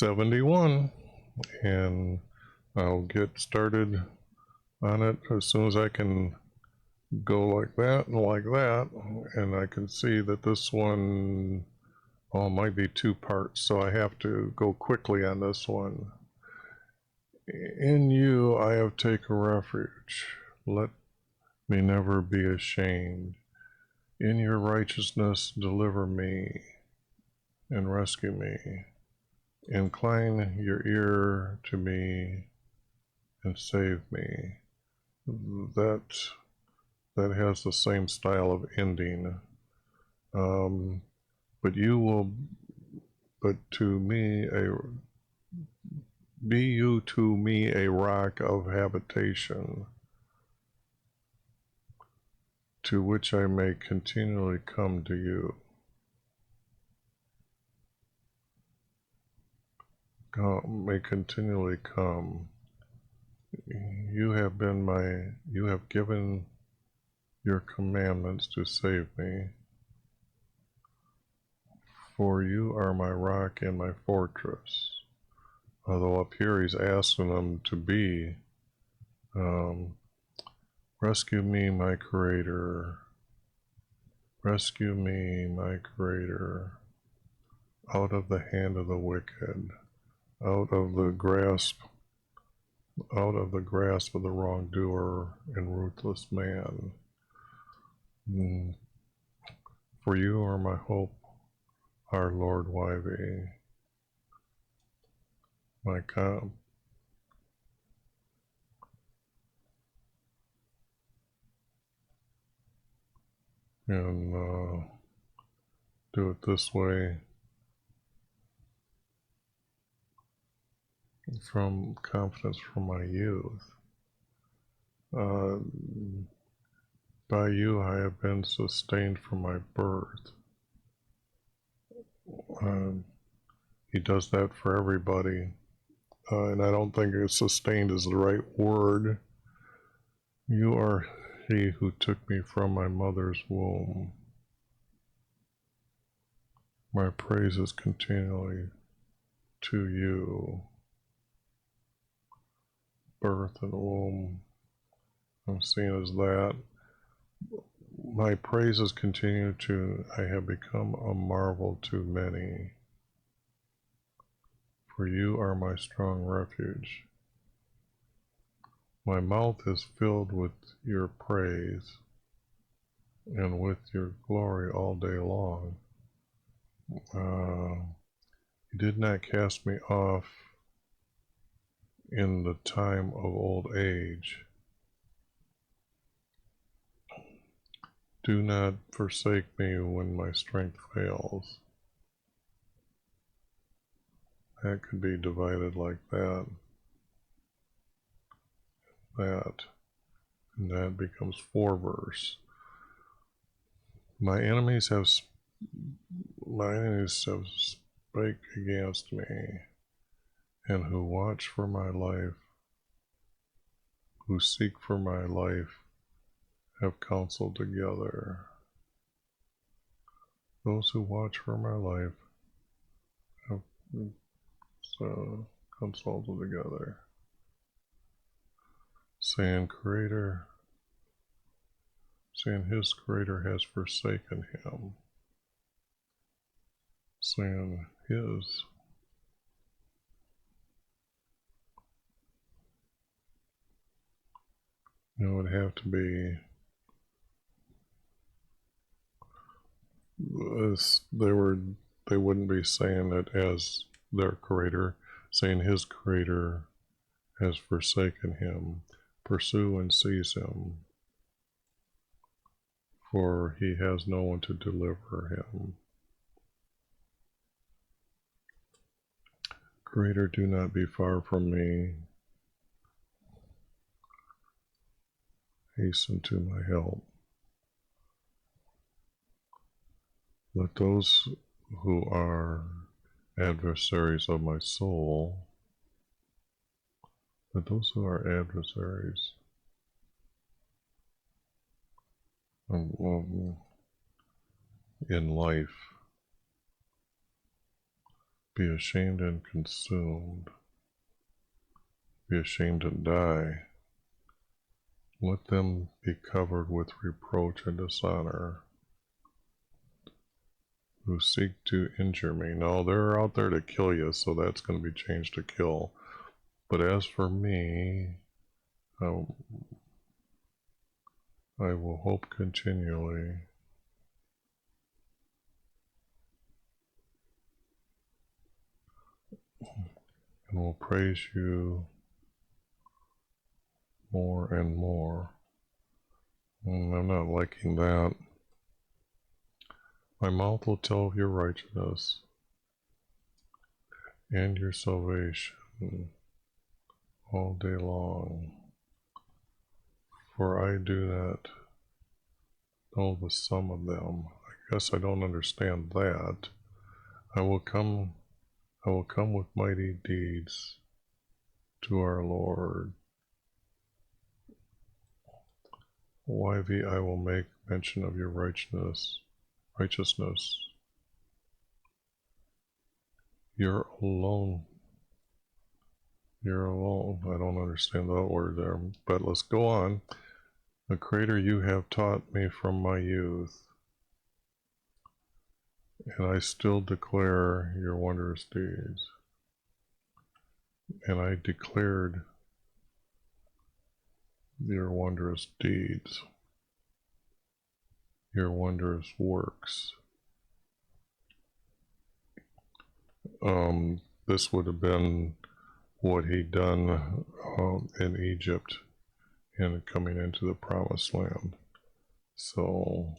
71, and I'll get started on it as soon as I can go like that, and I can see that this one might be two parts, so I have to go quickly on this one. In you I have taken refuge. Let me never be ashamed. In your righteousness deliver me and rescue me. Incline your ear to me and save me. That has the same style of ending. But to me be you to me a rock of habitation, to which I may continually come to you. May continually come. You have given your commandments to save me. For you are my rock and my fortress. Although up here he's asking them to be. Rescue me, my Creator. Rescue me, my Creator, out of the hand of the wicked, out of the grasp of the wrongdoer and ruthless man. For you are my hope, our Lord YHVH, my God. And do it this way from confidence from my youth. By you I have been sustained from my birth. He does that for everybody. And I don't think sustained is the right word. You are he who took me from my mother's womb. My praise is continually to you. Birth and womb, I'm seeing as that. My praises continue to, I have become a marvel to many. For you are my strong refuge. My mouth is filled with your praise and with your glory all day long. You did not cast me off in the time of old age. Do not forsake me when my strength fails. That could be divided like that. And that becomes 4 verse. My enemies have spake against me, and who watch for my life, who seek for my life, have counseled together. Those who watch for my life have consulted together, saying his Creator has forsaken him, saying his. It would have to be they wouldn't be saying it as their Creator, saying his Creator has forsaken him. Pursue and seize him, for he has no one to deliver him. Creator, do not be far from me. Hasten to my help. Let those who are adversaries of my soul, let those who are adversaries in life, be ashamed and consumed, be ashamed and die. Let them be covered with reproach and dishonor, who seek to injure me. No, they're out there to kill you, so that's going to be changed to kill. But as for me, I will hope continually, and will praise you more and more. And I'm not liking that. My mouth will tell of your righteousness and your salvation all day long. For I do not know the sum of them. I guess I don't understand that. I will come with mighty deeds to our Lord. YV, I will make mention of your righteousness. You're alone. You're alone. I don't understand that word there, but let's go on. The Creator, you have taught me from my youth, and I still declare your wondrous deeds. And I declared your wondrous deeds, your wondrous works. This would have been what he'd done in Egypt and coming into the promised land. So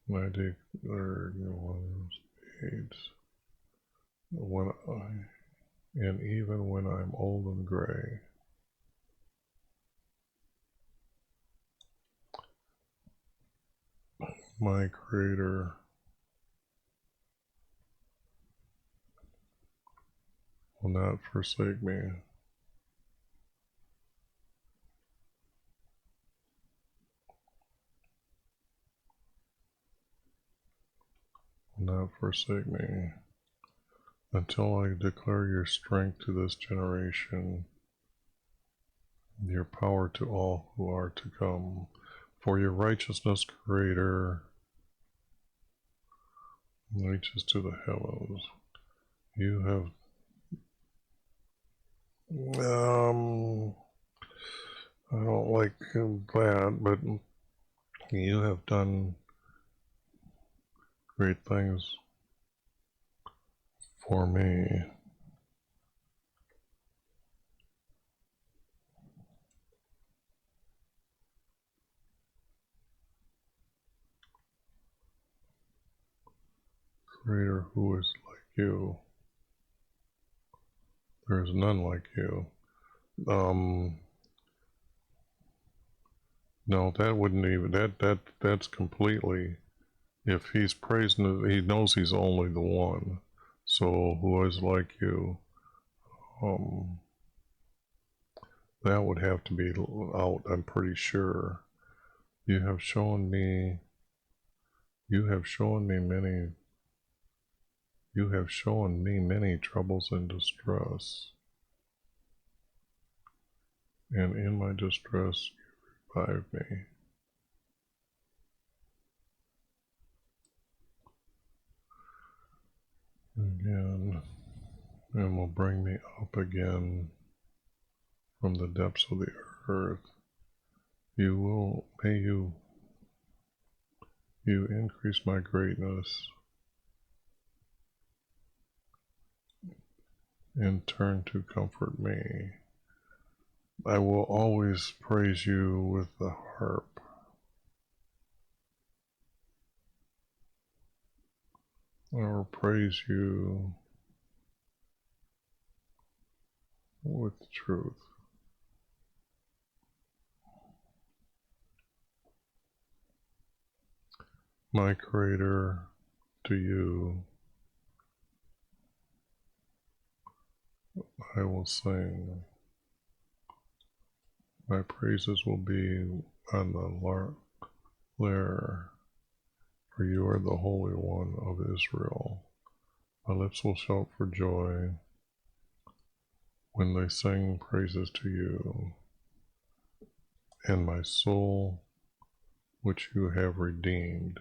I declared your wondrous deeds and even when I'm old and gray. My Creator will not forsake me. Will not forsake me until I declare your strength to this generation, your power to all who are to come. For your righteousness, Creator, reaches to the heavens. You have I don't like that, but you have done great things for me. Creator, who is like you? There is none like you. No, that wouldn't even, that's completely, if he's praising, he knows he's only the one. So who is like you? That would have to be out, I'm pretty sure. You have shown me many troubles and distress. And in my distress, you revive me. Again, and will bring me up again from the depths of the earth. May you increase my greatness and turn to comfort me. I will always praise you with the harp. I will praise you with truth. My Creator, to you I will sing. My praises will be on the lyre for you are the Holy One of Israel. My lips will shout for joy when they sing praises to you, and my soul, which you have redeemed.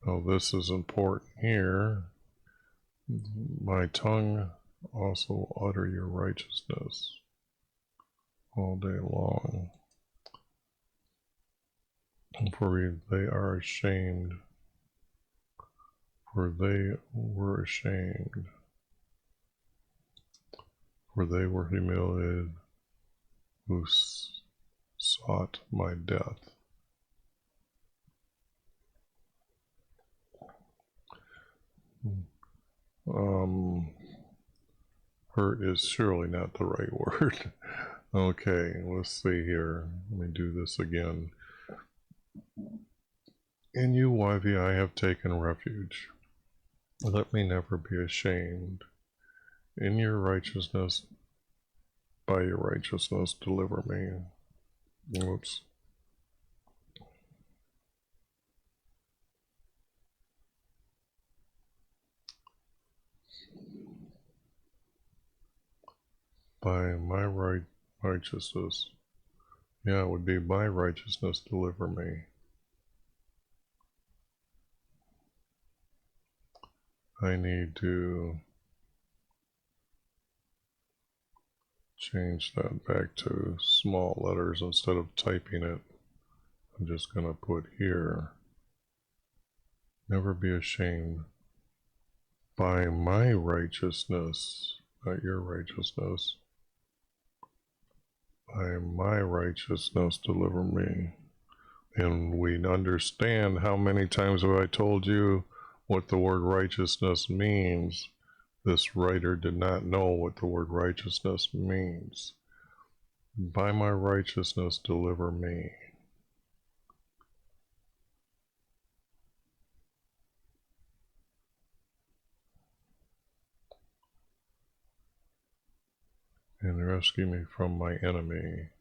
Now this is important here. My tongue also utter your righteousness all day long. For they are ashamed, for they were ashamed, for they were humiliated who sought my death. Hurt is surely not the right word. Okay, let's see here. Let me do this again. In you, YV, I have taken refuge. Let me never be ashamed. In your righteousness, by your righteousness, deliver me. Oops. By my righteousness. Yeah, it would be by righteousness, deliver me. I need to change that back to small letters instead of typing it. I'm just going to put here, never be ashamed. By my righteousness, not your righteousness. By my righteousness, deliver me. And we understand how many times have I told you what the word righteousness means. This writer did not know what the word righteousness means. By my righteousness, deliver me. And rescue me from my enemy.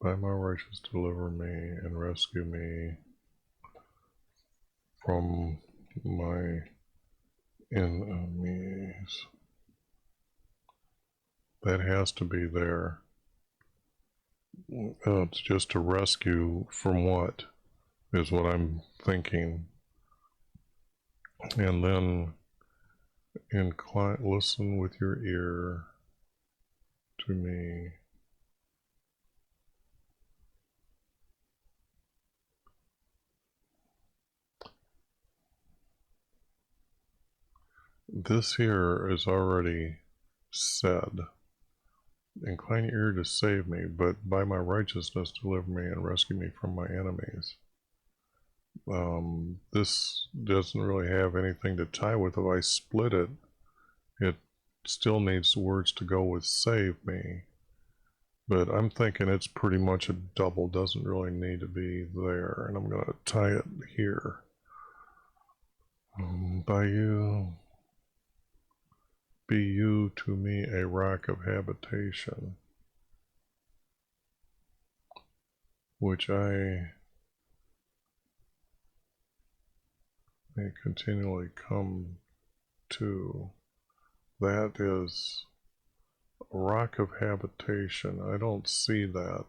By my righteousness, deliver me and rescue me from my enemies. That has to be there. It's just to rescue from what is what I'm thinking. And then listen with your ear to me. This here is already said. Incline your ear to save me, but by my righteousness deliver me and rescue me from my enemies. This doesn't really have anything to tie with. If I split it, it still needs words to go with save me. But I'm thinking it's pretty much a double, doesn't really need to be there. And I'm going to tie it here. By you, be you to me a rock of habitation, which I may continually come to. That is a rock of habitation. I don't see that.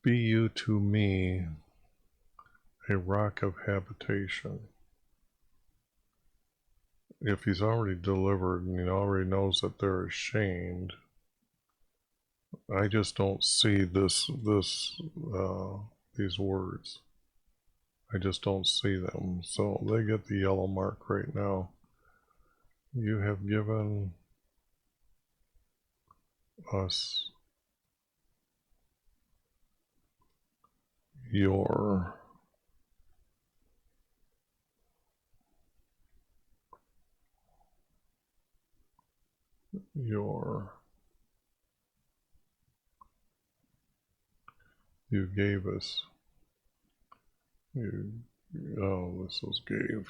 Be you to me a rock of habitation. If he's already delivered and he already knows that they're ashamed, I just don't see these words. I just don't see them. So they get the yellow mark right now. You have given us your you gave us this was gave.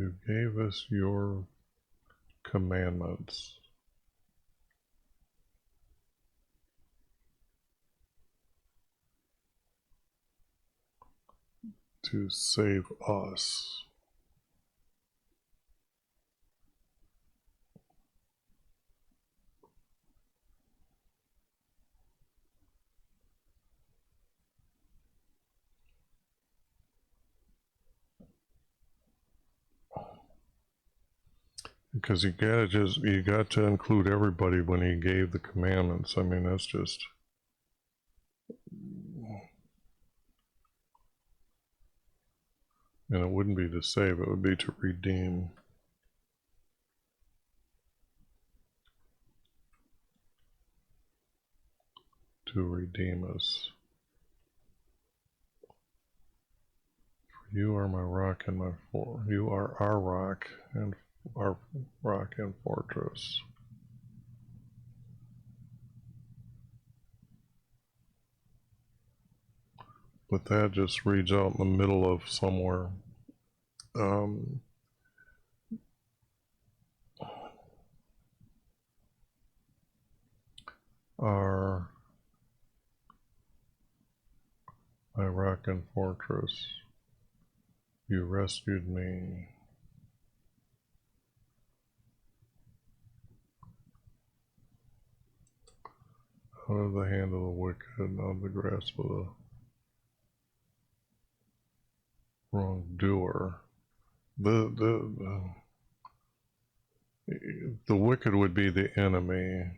You gave us your commandments to save us. Because you got to include everybody when he gave the commandments. I mean, that's just, and it wouldn't be to save, it would be to redeem. To redeem us. For you are my rock and my you are our rock and fortress. But that just reads out in the middle of somewhere. Our my rock and fortress, you rescued me. Out of the hand of the wicked, out of the grasp of the wrongdoer. The wicked would be the enemy,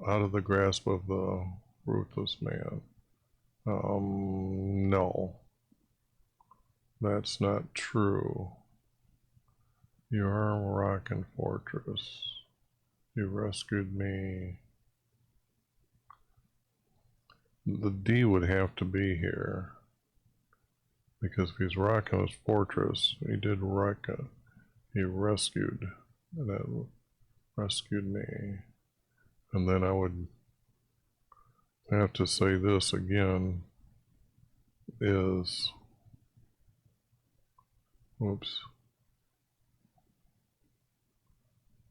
out of the grasp of the ruthless man. No, that's not true. You are a rock and fortress. You rescued me. The D would have to be here, because if he's rock and his fortress, he did wreck it. He rescued, and that rescued me. And then I would have to say this again is, oops,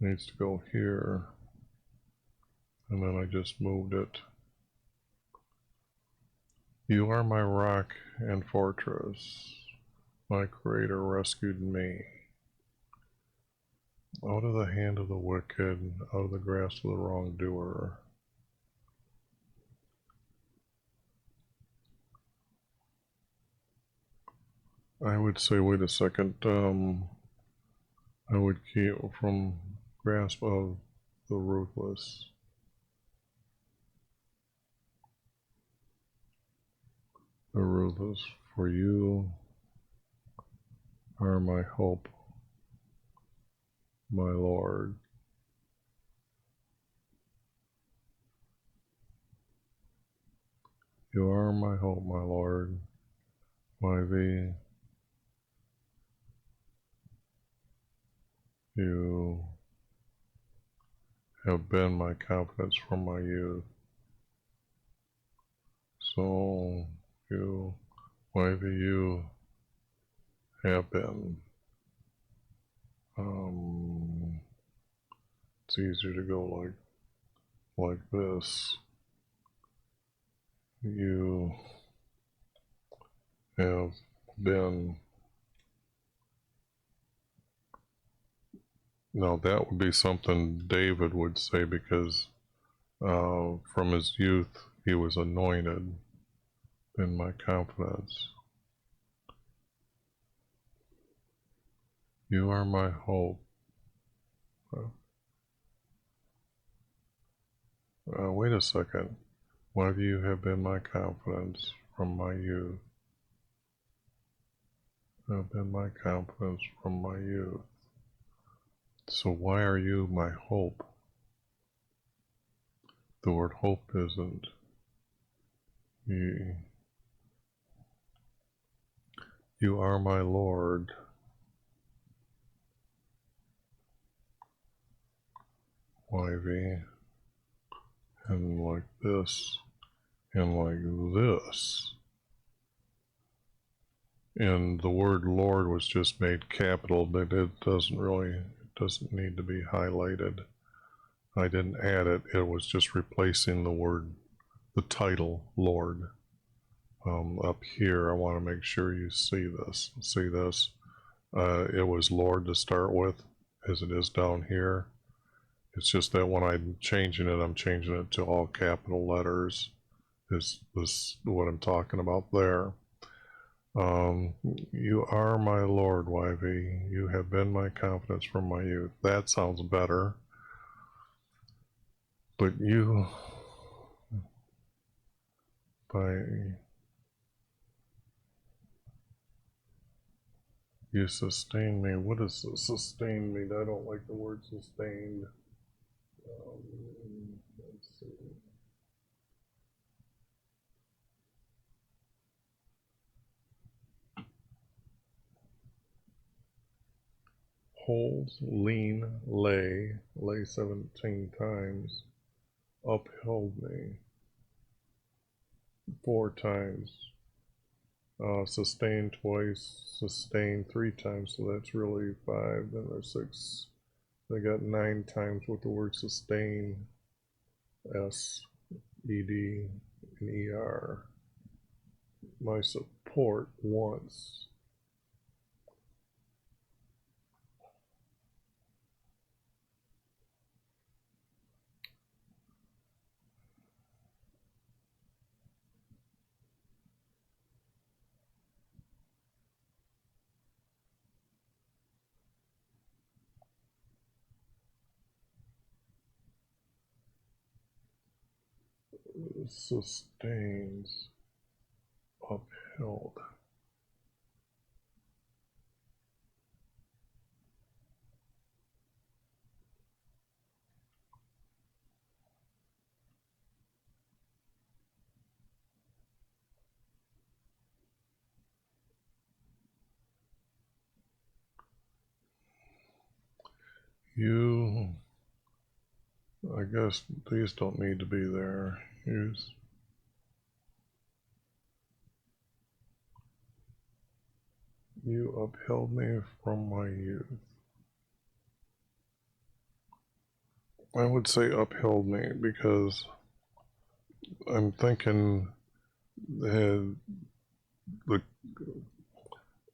needs to go here, and then I just moved it. You are my rock and fortress. My creator rescued me. Out of the hand of the wicked, out of the grasp of the wrongdoer. I would say, wait a second, I would keep from grasp of the ruthless. The ruthless, for you are my hope, my Lord. You are my hope, my Lord, YV. You have been my confidence from my youth. So you, YV, you have been. It's easier to go like this. You have been. Now that would be something David would say, because from his youth he was anointed in my confidence. You are my hope. Wait a second. Why do you have been my confidence from my youth? Have been my confidence from my youth. So why are you my hope? The word hope isn't. You are my Lord. YV. And like this. And like this. and the word Lord was just made capital, but it doesn't need to be highlighted. I didn't add it, it was just replacing the title Lord. Up here, I want to make sure you see this. See this? It was Lord to start with, as it is down here. It's just that when I'm changing it to all capital letters. Is what I'm talking about there. You are my Lord, YV. You have been my confidence from my youth. That sounds better. But you sustain me. What does sustain mean? I don't like the word sustained. Let's see. Holds, lean, lay 17 times, upheld me 4 times, sustain twice, sustain 3 times, so that's really 5, then there's 6. They got 9 times with the word sustain, S, E, D, and E, R. My support once. Sustains, upheld. You, I guess these don't need to be there. Use. You upheld me from my youth. I would say upheld me because I'm thinking the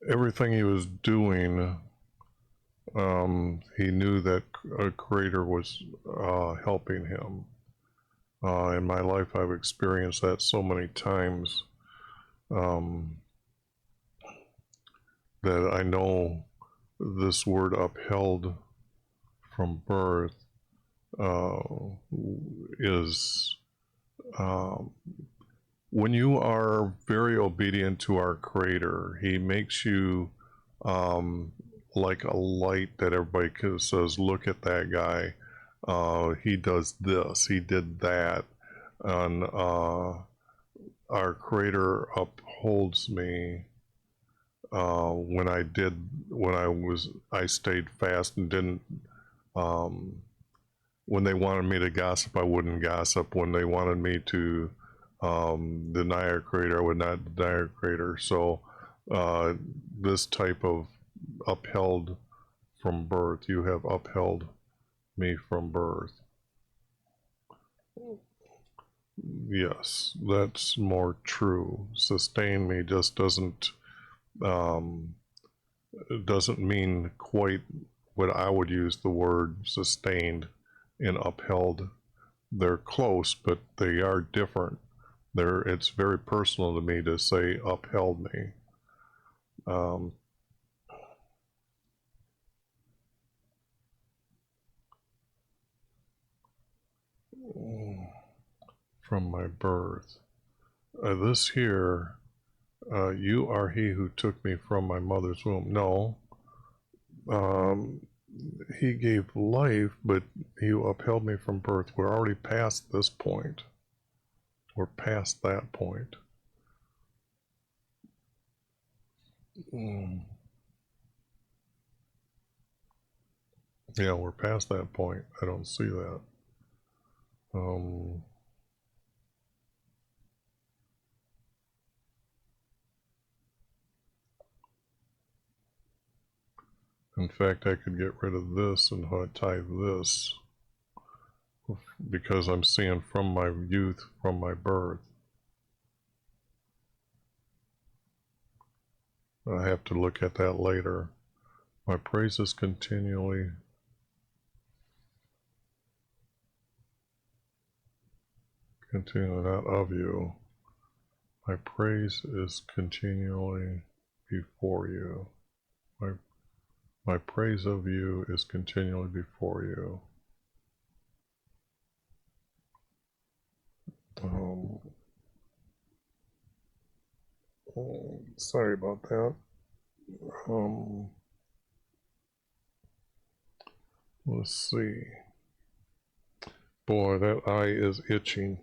everything he was doing, he knew that a creator was helping him. In my life, I've experienced that so many times that I know this word upheld from birth is when you are very obedient to our creator, he makes you like a light that everybody says, look at that guy, he does this, he did that, and our creator upholds me when I stayed fast and didn't when they wanted me to gossip, I wouldn't gossip. When they wanted me to deny our creator, I would not deny our creator. So this type of upheld from birth, you have upheld me from birth. Yes, that's more true. Sustain me just doesn't mean quite what I would use the word sustained and upheld. They're close, but they are different. It's very personal to me to say upheld me. From my birth. This here, you are he who took me from my mother's womb. No. He gave life, but he upheld me from birth. We're already past this point. We're past that point. Yeah, we're past that point. I don't see that. In fact, I could get rid of this and tie this, because I'm seeing from my youth, from my birth. I have to look at that later. My praise is continually not of you. My praise is continually before you. My praise of you is continually before you. Sorry about that. Let's see. Boy, that eye is itching.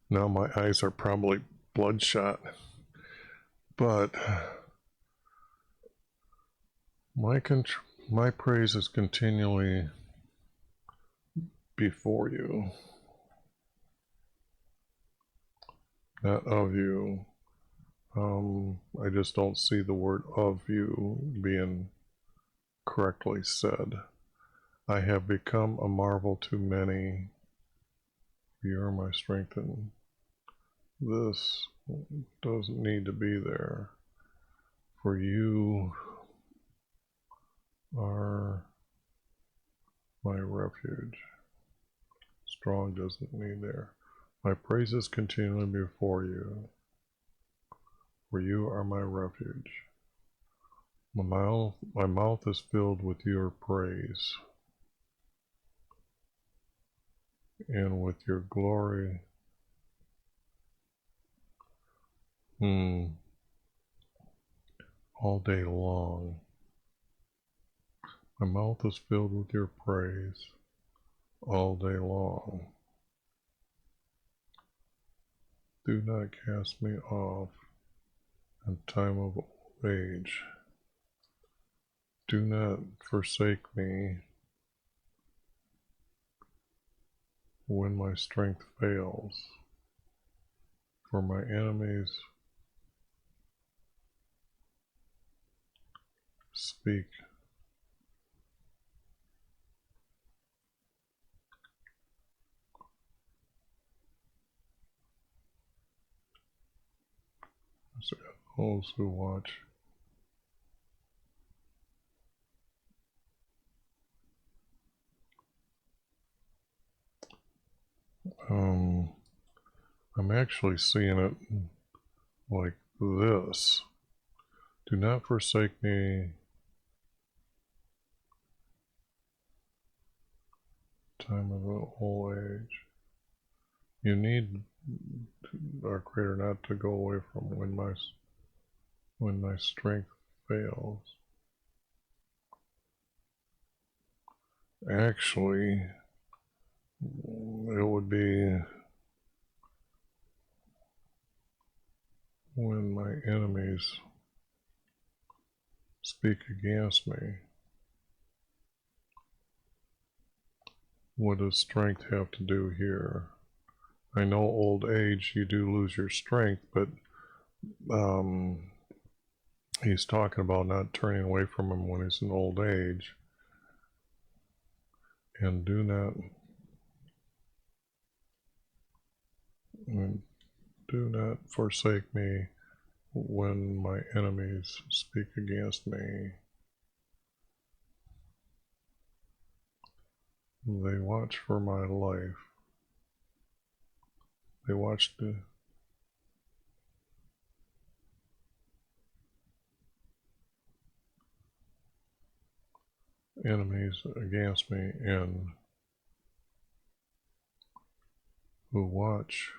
Now my eyes are probably bloodshot, but my praise is continually before you, not of you. I just don't see the word of you being correctly said. I have become a marvel to many. You are my strength, and this doesn't need to be there. For you are my refuge. Strong doesn't need there. My praises continually before you. For you are my refuge. My mouth is filled with your praise, and with your glory. All day long. My mouth is filled with your praise all day long. Do not cast me off in time of old age. Do not forsake me when my strength fails, for my enemies speak. Those who watch. I'm actually seeing it like this. Do not forsake me. Time of old age. You need our Creator not to go away from when my strength fails. Actually, it would be when my enemies speak against me. What does strength have to do here? I know old age, you do lose your strength, but he's talking about not turning away from him when he's in old age. And do not forsake me when my enemies speak against me. They watch for my life. They watch the enemies against me, and who watch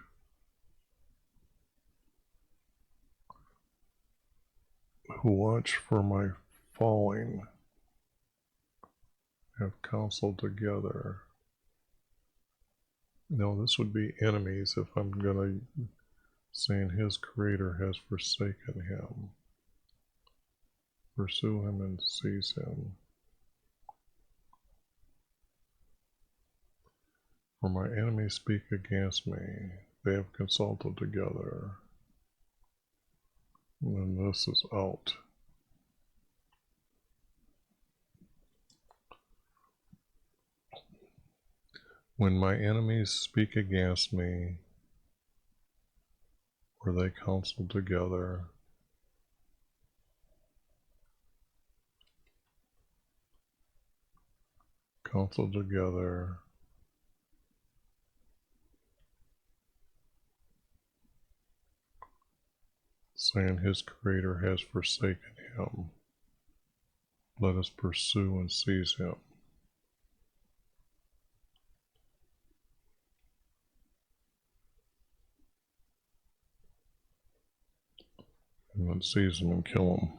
for my falling have counseled together. No, this would be enemies if I'm going to saying his creator has forsaken him. Pursue him and seize him. For my enemies speak against me, they have consulted together. And this is out. When my enemies speak against me, or they counsel together, saying his creator has forsaken him. Let us pursue and seize him. And then seize him and kill him.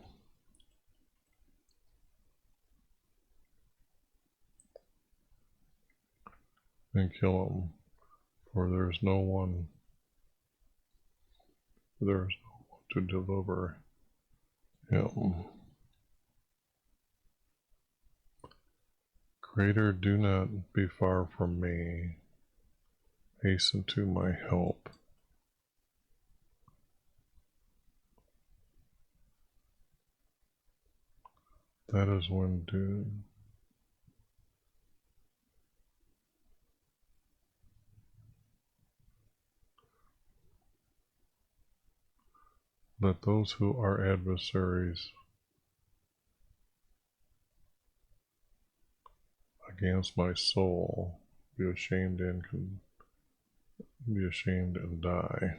And kill him, for there is no one to deliver him. Creator, do not be far from me. Hasten to my help. That is when doom. Let those who are adversaries against my soul be ashamed and die.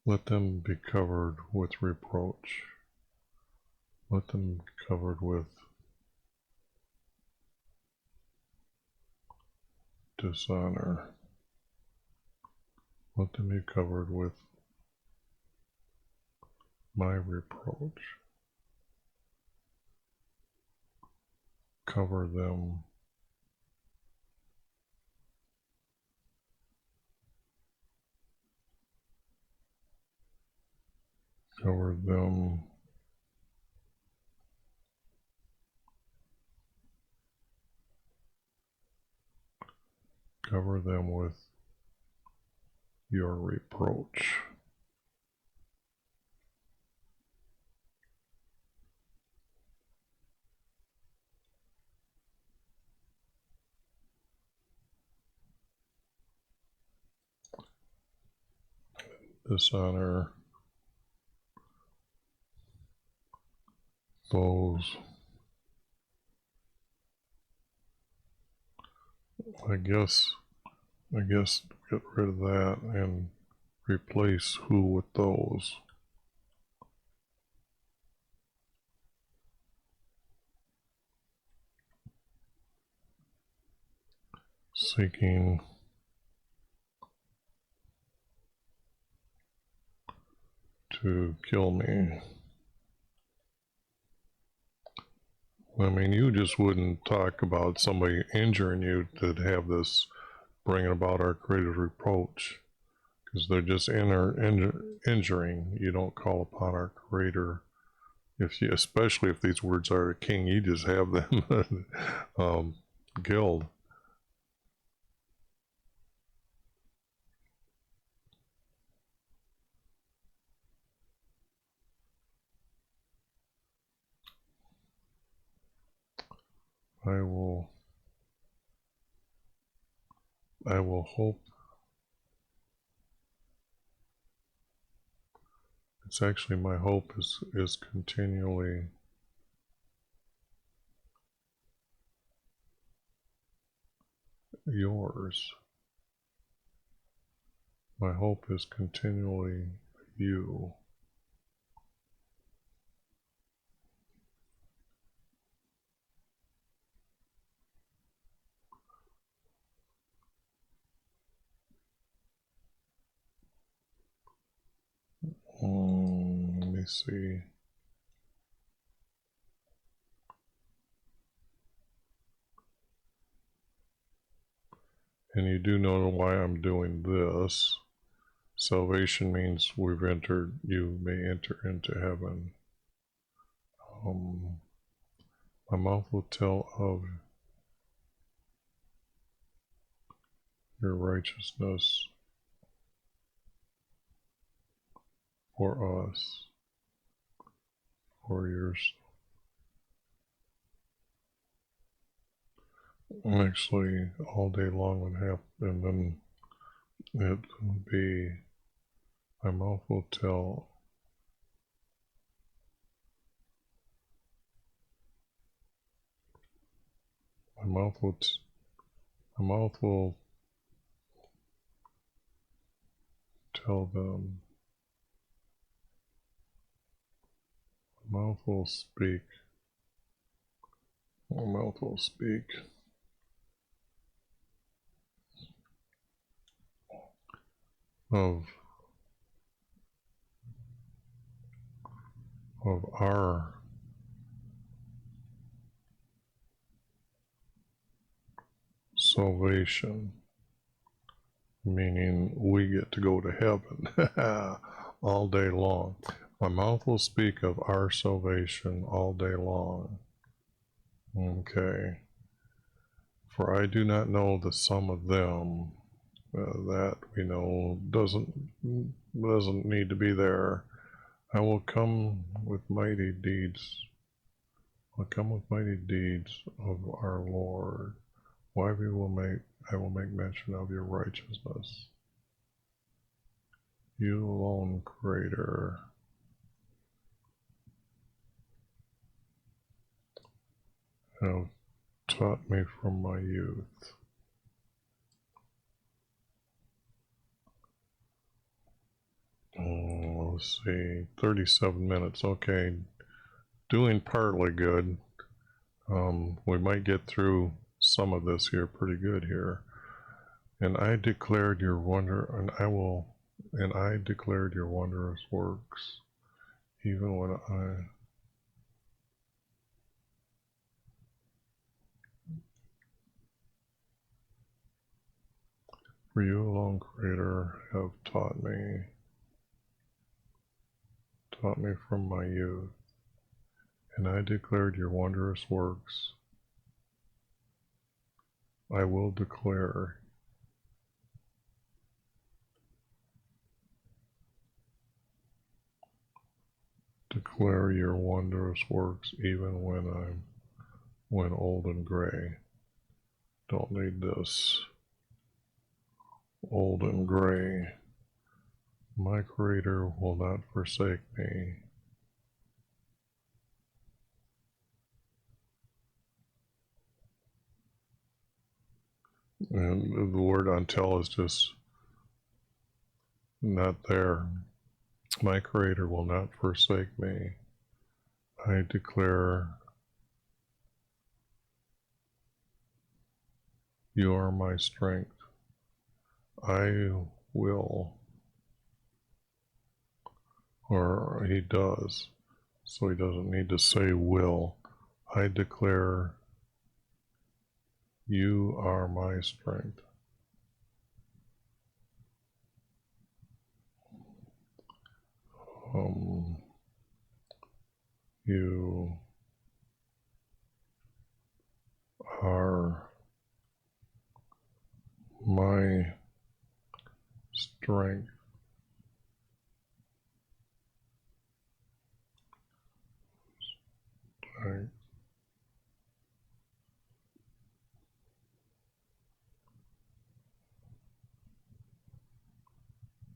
Let them be covered with reproach. Let them be covered with dishonor. Let them be covered with my reproach. Cover them. Cover them. Cover them with your reproach. Dishonor those. I guess get rid of that and replace who with those. Seeking to kill me. I mean, you just wouldn't talk about somebody injuring you to have this bringing about our creative reproach, because they're just injuring. You don't call upon our creator. Especially if these words are a king, you just have them killed. I will hope. It's actually my hope is continually yours. My hope is continually you. Let me see. And you do know why I'm doing this. Salvation means we've entered, you may enter into heaven. My mouth will tell of your righteousness for us, for yours. Actually, all day long would happen, and then it would be, my mouth will tell my mouth will tell them, my mouth will speak, my mouth will speak of our salvation, meaning we get to go to heaven all day long. My mouth will speak of our salvation all day long. Okay. For I do not know the sum of them. That we know doesn't need to be there. I will come with mighty deeds. I'll come with mighty deeds of our Lord. Why I will make mention of your righteousness. You alone, Creator, have taught me from my youth. Let's see, 37 minutes. Okay, doing partly good. We might get through some of this here pretty good here. And I declared your I declared your wondrous works, even when for you alone, Creator, have taught me from my youth, and I declared your wondrous works. I will declare your wondrous works, even when old and gray. Don't need this. Old and gray. My Creator will not forsake me. And the word until is just not there. My Creator will not forsake me. I declare you are my strength. I will, or he does, so he doesn't need to say will. I declare you are my strength. You are my strength.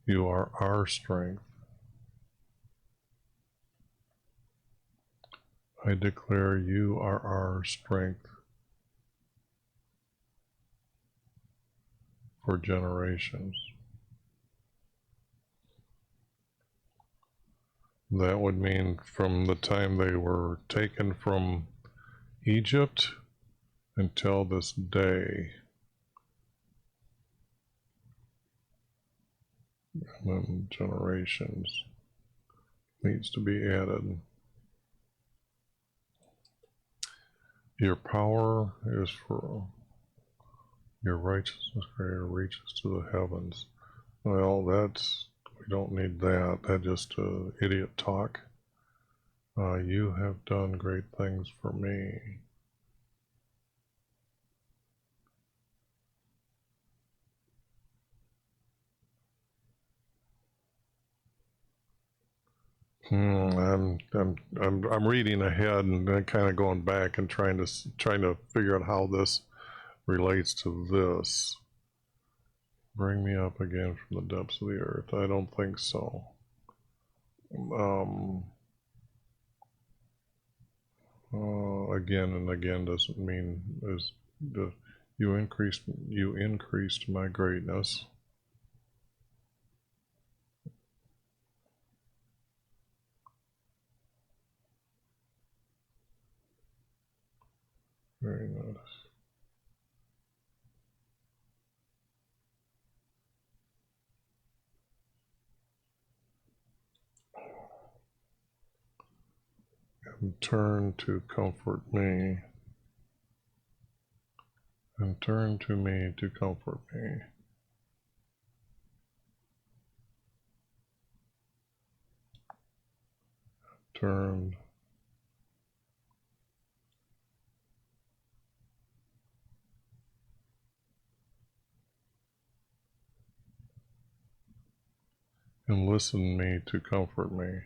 You are our strength. I declare you are our strength for generations. That would mean from the time they were taken from Egypt until this day. And then generations needs to be added. Your power is for Your righteousness greater reaches to the heavens. Well, we don't need that. That's just idiot talk. You have done great things for me. I'm reading ahead and then kind of going back and trying to figure out how this relates to this. Bring me up again from the depths of the earth. I don't think so. Again and again doesn't mean you increased my greatness. Very nice. And turn to comfort me. And turn to me to comfort me. Turn. And listen me to comfort me.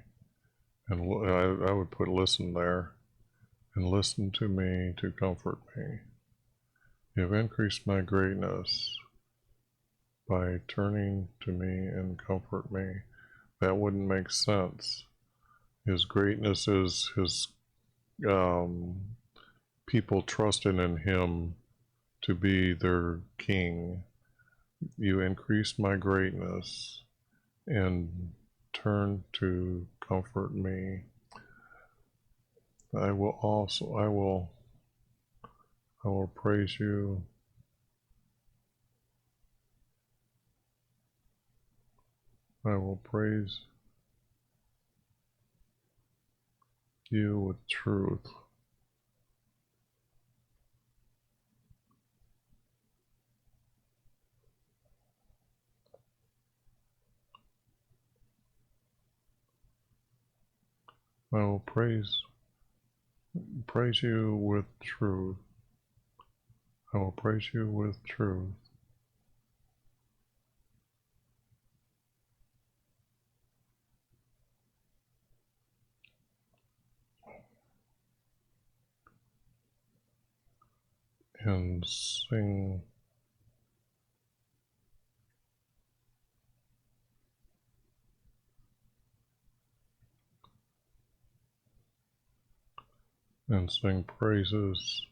And I would put listen there. And listen to me to comfort me. You have increased my greatness by turning to me and comfort me. That wouldn't make sense. His greatness is his people trusting in him to be their king. You increased my greatness and turn to comfort me. I will praise you. I will praise you with truth. I will praise you with truth. I will praise you with truth. And sing praises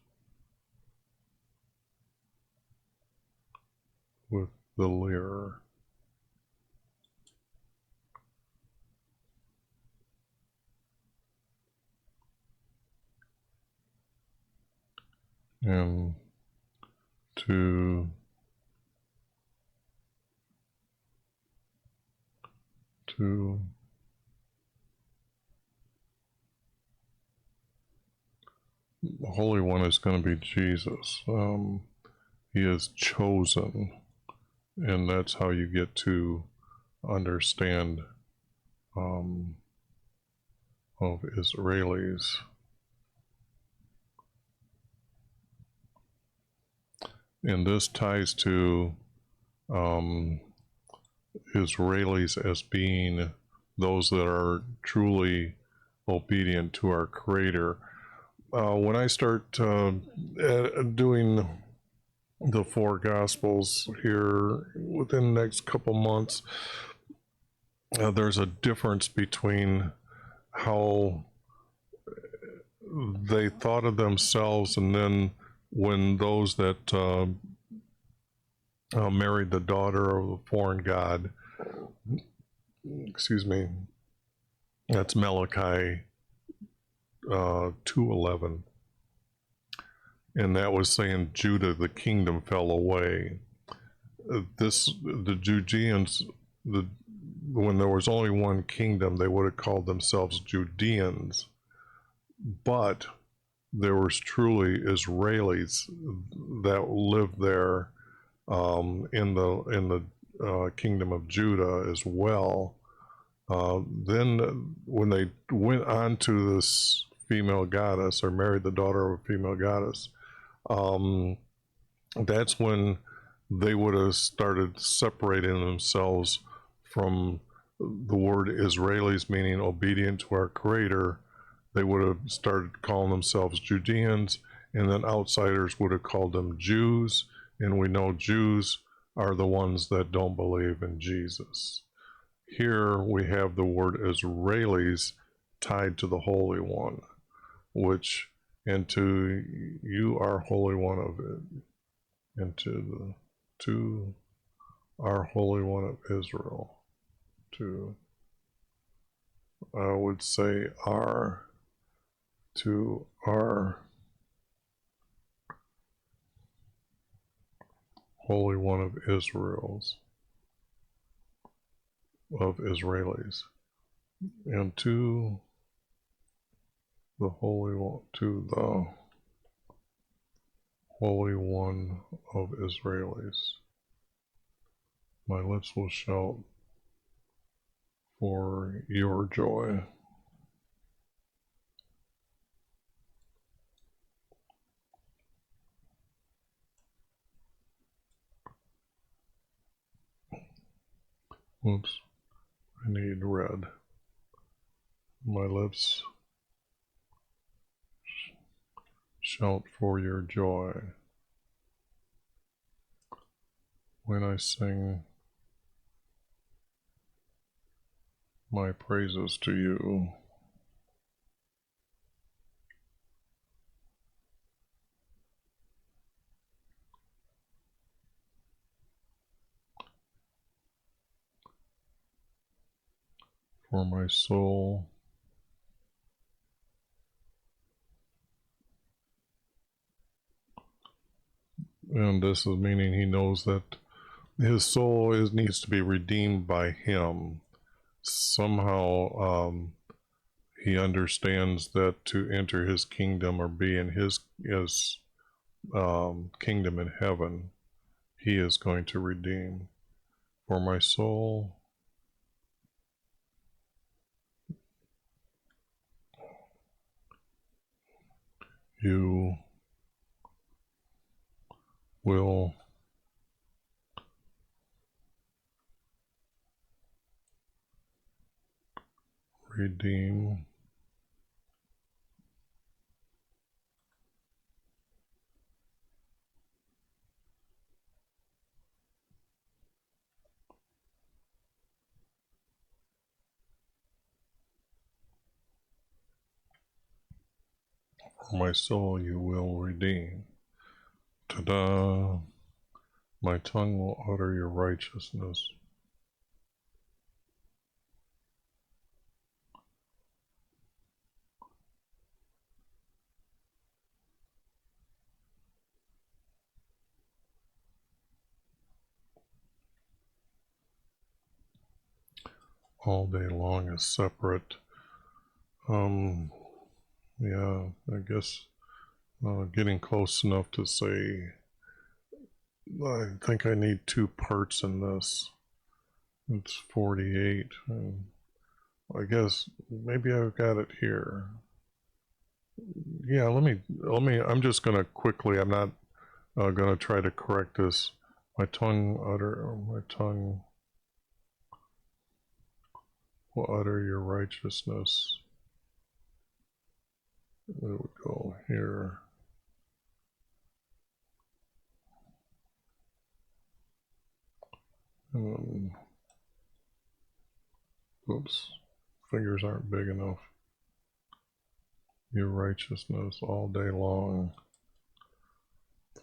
with the lyre. And the Holy One is going to be Jesus. He is chosen, and that's how you get to understand of Israelis. And this ties to Israelis as being those that are truly obedient to our Creator. When I start doing the 4 Gospels here within the next couple months, there's a difference between how they thought of themselves, and then when those that married the daughter of the foreign god, excuse me, that's Malachi 2:11, and that was saying Judah, the kingdom fell away. The Judeans, when there was only one kingdom, they would have called themselves Judeans, but there was truly Israelis that lived there in the kingdom of Judah as well. Then when they went on to this female goddess or married the daughter of a female goddess, that's when they would have started separating themselves from the word Israelis, meaning obedient to our Creator. They would have started calling themselves Judeans, and then outsiders would have called them Jews. And we know Jews are the ones that don't believe in Jesus. Here we have the word Israelis tied to the Holy One, which into you are Holy One of it, to our Holy One of Israel, to I would say to our Holy One of Israel's, of Israelis, and to the Holy One, to the Holy One of Israelis. My lips will shout for your joy. Oops, I need red. My lips shout for your joy when I sing my praises to you. For my soul and this is meaning he knows that his soul needs to be redeemed by him. Somehow he understands that to enter his kingdom or be in his kingdom in heaven, he is going to redeem. For my soul you will redeem for my soul you will redeem. Ta-da! My tongue will utter your righteousness. All day long is separate. Yeah, I guess getting close enough to say I think I need 2 parts in this. It's 48. I guess maybe I've got it here. Yeah, let me, I'm just gonna quickly, I'm not gonna try to correct this. My tongue will utter your righteousness. There we go, here. Oops, fingers aren't big enough. Your righteousness all day long,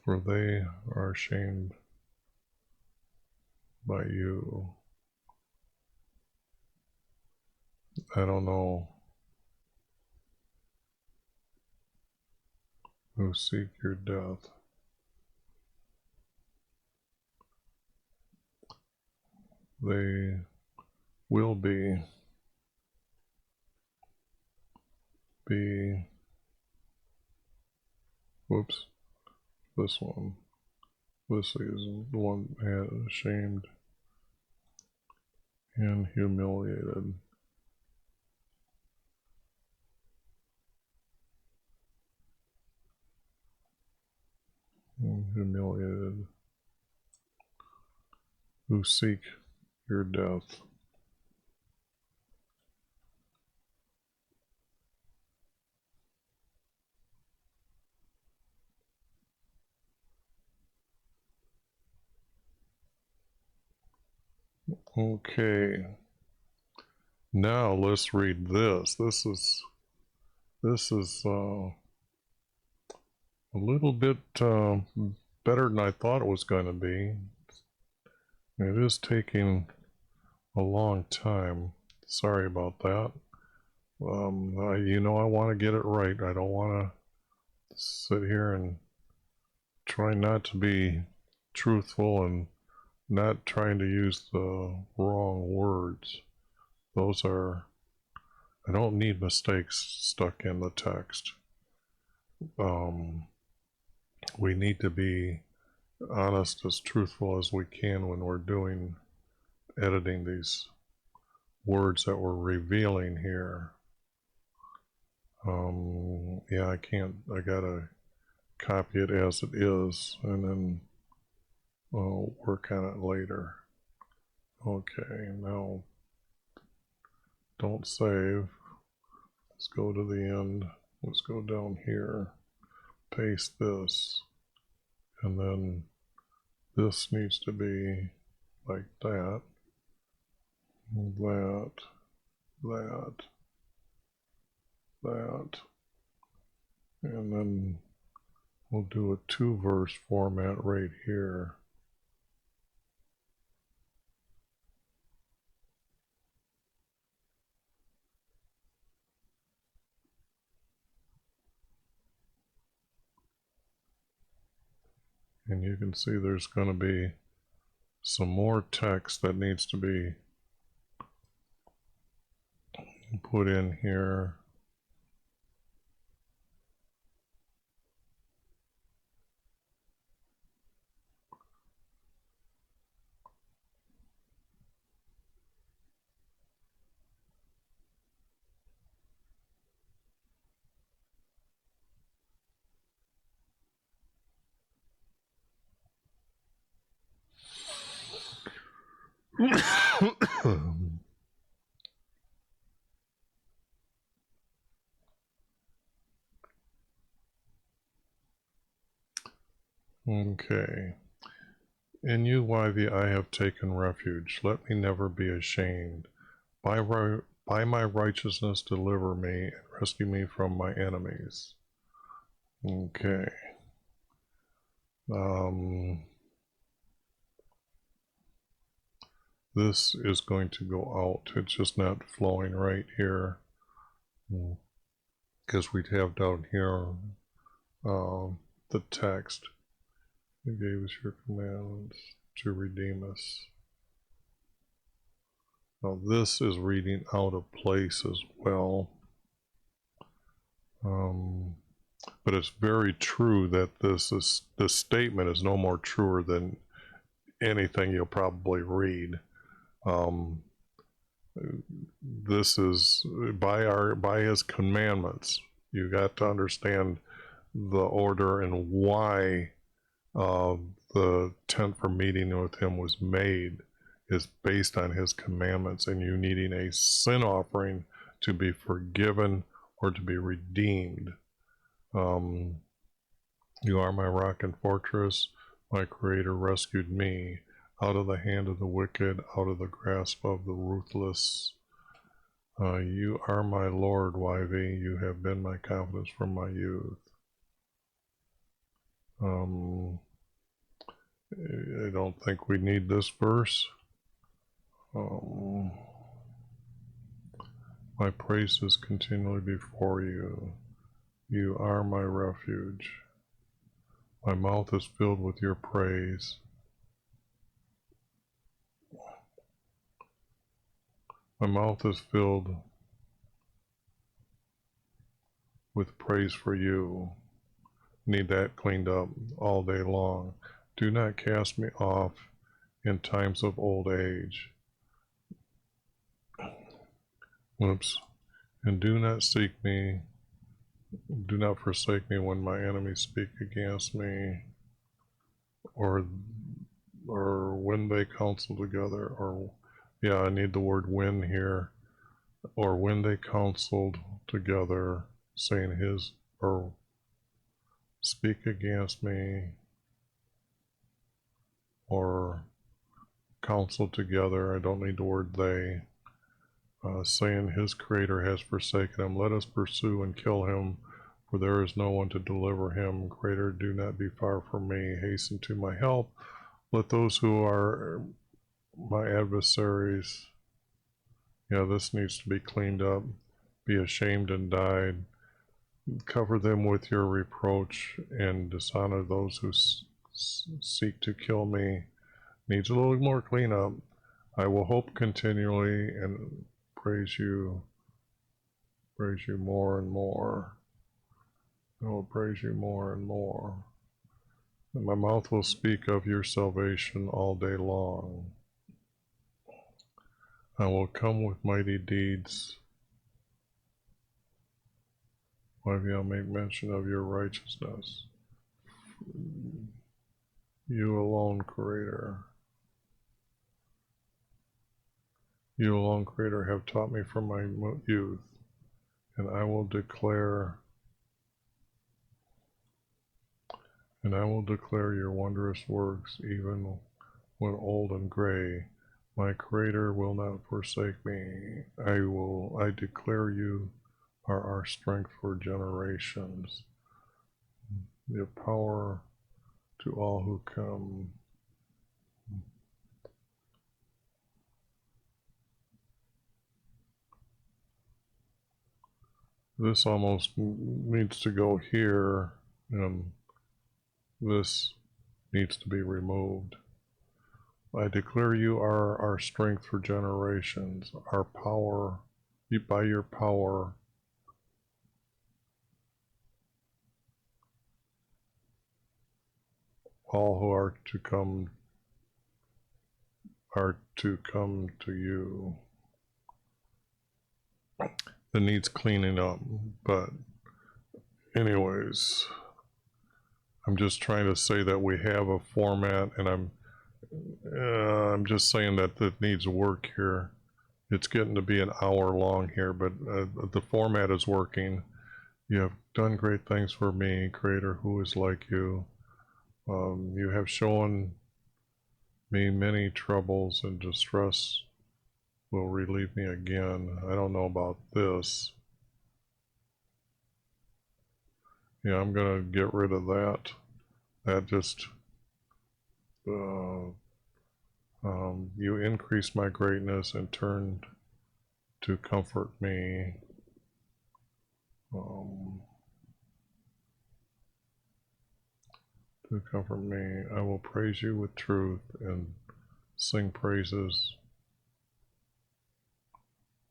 for they are shamed by you. I don't know who seek your death. They will be whoops, this one. This is the one ashamed and humiliated. And humiliated. Who seek your death. Okay. Now let's read this. This is a little bit better than I thought it was going to be. It is taking a long time. Sorry about that. I want to get it right. I don't want to sit here and try not to be truthful and not trying to use the wrong words. Those are, I don't need mistakes stuck in the text. We need to be honest, as truthful as we can when we're editing these words that we're revealing here. Yeah, I gotta copy it as it is and then work on it later. Okay, now don't save. Let's go to the end. Let's go down here, paste this, and then this needs to be like that, that, and then we'll do a 2-verse format right here. And you can see there's going to be some more text that needs to be put in here. Okay. In you, YV, I have taken refuge. Let me never be ashamed. By my righteousness, deliver me and rescue me from my enemies. Okay. This is going to go out. It's just not flowing right here. Because we'd have down here the text. You gave us your commandments to redeem us. Now this is reading out of place as well. But it's very true that this statement is no more truer than anything you'll probably read. This is by his commandments. You got to understand the order and why the tent for meeting with him was made is based on his commandments, and you needing a sin offering to be forgiven or to be redeemed. You are my rock and fortress. My creator rescued me out of the hand of the wicked, out of the grasp of the ruthless. You are my Lord, YV. You have been my confidence from my youth. I don't think we need this verse. My praise is continually before you. You are my refuge. My mouth is filled with your praise. My mouth is filled with praise for you. Need that cleaned up all day long. Do not cast me off in times of old age. Whoops. And do not forsake me when my enemies speak against me, or when they counsel together, or yeah, I need the word when here, or when they counseled together, saying his, or speak against me, or counsel together, I don't need the word they, saying his creator has forsaken him. Let us pursue and kill him, for there is no one to deliver him. Creator, do not be far from me. Hasten to my help. Let those who are my adversaries, yeah, this needs to be cleaned up, be ashamed and died. Cover them with your reproach and dishonor those who seek to kill me. Needs a little more cleanup. I will hope continually and praise you more and more. I will praise you more and more. And my mouth will speak of your salvation all day long. I will come with mighty deeds. Maybe I'll make mention of your righteousness. You alone, Creator. You alone, Creator, have taught me from my youth, and I will declare your wondrous works, even when old and gray. My Creator will not forsake me. I declare you are our strength for generations. Your power to all who come. This almost needs to go here, and this needs to be removed. I declare you are our strength for generations, our power, by your power. All who are to come to you. That needs cleaning up, but anyways, I'm just trying to say that we have a format, and I'm just saying that it needs work here. It's getting to be an hour long here, but the format is working. You have done great things for me, Creator, who is like you. You have shown me many troubles, and distress will relieve me again. I don't know about this. Yeah, I'm gonna get rid of that. That just you increased my greatness and turned to comfort me. To comfort me, I will praise you with truth and sing praises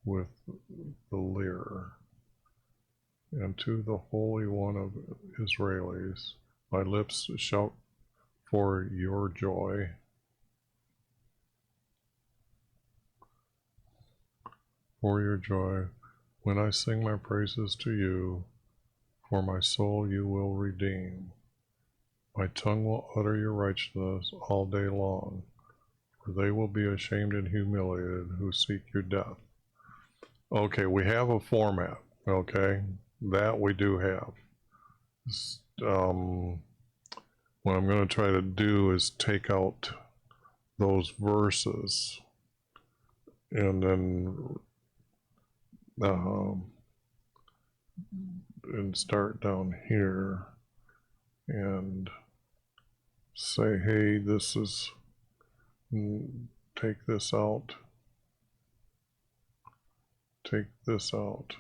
with the lyre. And to the Holy One of Israelis, my lips shout for your joy. For your joy, when I sing my praises to you, for my soul you will redeem. My tongue will utter your righteousness all day long, for they will be ashamed and humiliated who seek your death. Okay, we have a format, okay? That we do have. What I'm going to try to do is take out those verses and then and start down here and say, hey, this is, take this out, take this out.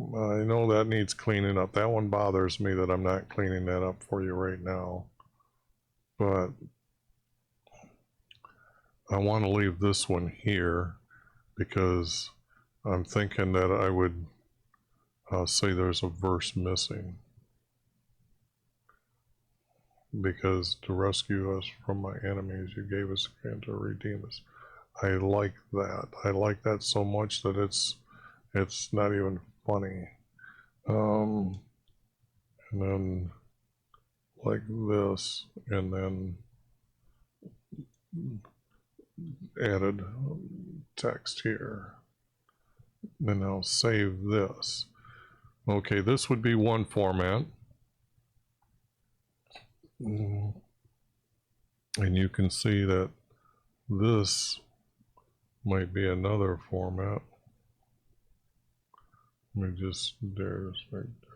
I know that needs cleaning up. That one bothers me that I'm not cleaning that up for you right now, but I want to leave this one here because I'm thinking that I would say there's a verse missing. because to rescue us from my enemies, you gave us and to redeem us. I like that. I like that so much that it's not even funny. And then like this, and then added text here. Then I'll save this. Okay, this would be one format. And you can see that this might be another format. Let me just, there's right there.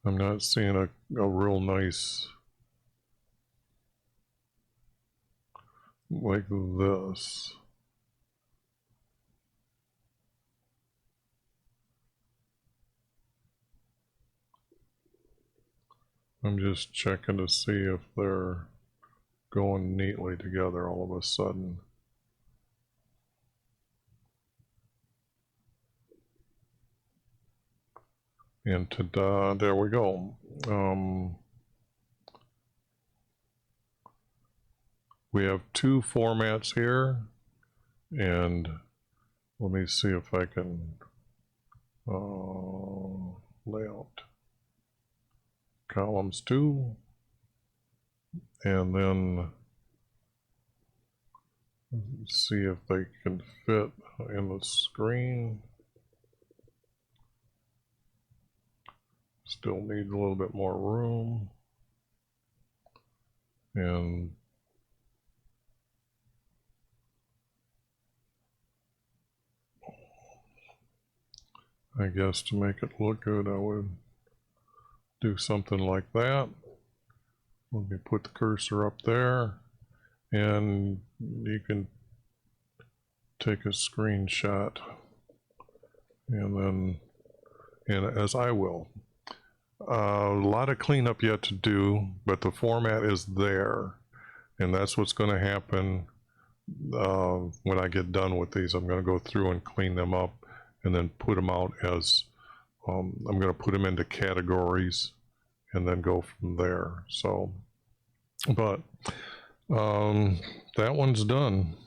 I'm not seeing a real nice, like this. I'm just checking to see if they're going neatly together all of a sudden. And ta-da, there we go. We have two formats here, and let me see if I can layout columns 2, and then see if they can fit in the screen. Still need a little bit more room, and I guess to make it look good, I would do something like that. Let me put the cursor up there, and you can take a screenshot, and as I will. A lot of cleanup yet to do, but the format is there, and that's what's going to happen when I get done with these. I'm going to go through and clean them up and then put them out as I'm going to put them into categories and then go from there. So, but that one's done.